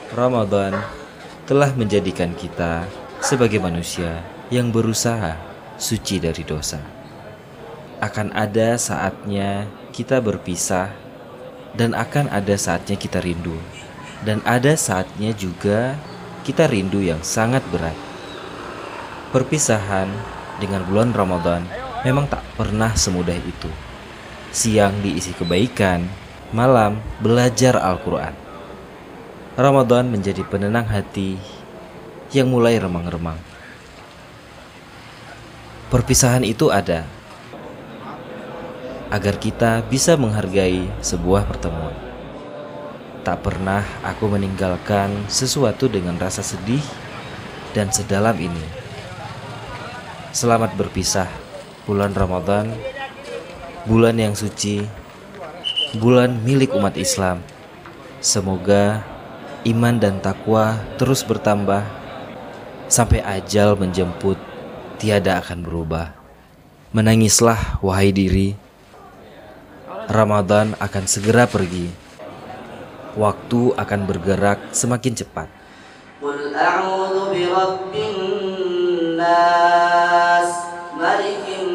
Ramadan telah menjadikan kita sebagai manusia yang berusaha suci dari dosa. Akan ada saatnya kita berpisah, dan akan ada saatnya kita rindu, dan ada saatnya juga kita rindu yang sangat berat. Perpisahan dengan bulan Ramadan memang tak pernah semudah itu. Siang diisi kebaikan, malam belajar Al-Quran. Ramadan menjadi penenang hati yang mulai remang-remang. Perpisahan itu ada agar kita bisa menghargai sebuah pertemuan. Tak pernah aku meninggalkan sesuatu dengan rasa sedih dan sedalam ini. Selamat berpisah, bulan Ramadan, bulan yang suci, bulan milik umat Islam. Semoga iman dan takwa terus bertambah sampai ajal menjemput, tiada akan berubah. Menangislah wahai diri, Ramadan akan segera pergi. Waktu akan bergerak semakin cepat. Qul a'udzu birabbin nas, malikin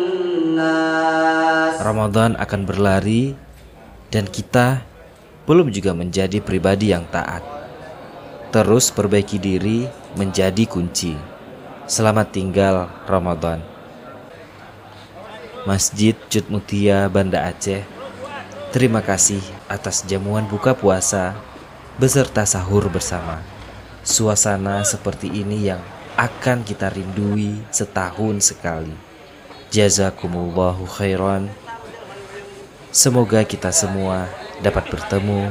nas. Ramadan akan berlari dan kita belum juga menjadi pribadi yang taat. Terus perbaiki diri menjadi kunci. Selamat tinggal Ramadan. Masjid Cud Mutia, Banda Aceh, terima kasih atas jamuan buka puasa beserta sahur bersama. Suasana seperti ini yang akan kita rindui setahun sekali. Jazakumullahu khairan. Semoga kita semua dapat bertemu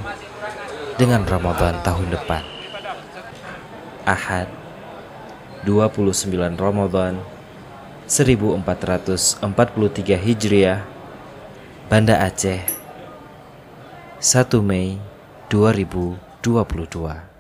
dengan Ramadan tahun depan. Ahad 29 Ramadan 1443 Hijriah, Banda Aceh, 1 Mei 2022.